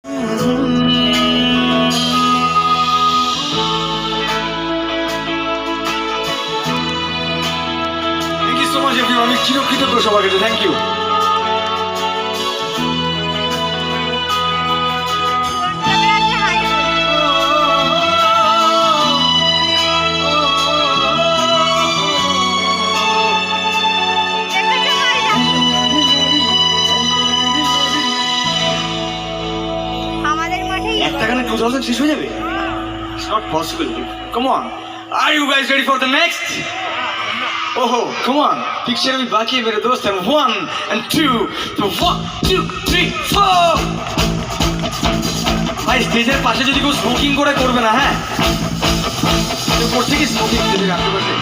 Thank you so much everyone, আমি চিরকৃতজ্ঞ সবার কাছে। Thank you. একটা গানে 2000 শেষ হয়ে যাবে? It's not possible. Come on. Are you guys ready for the next? Oh, come on. Picture में बाकी है मेरे दोस्त हैं. 1 and 2. So 1, 2, 3, 4. भाई স্টেজের পাশে যদি কেউ স্মোকিং করে করবে না, হ্যাঁ? কেউ করছে কি স্মোকিং স্টেজের আশেপাশে?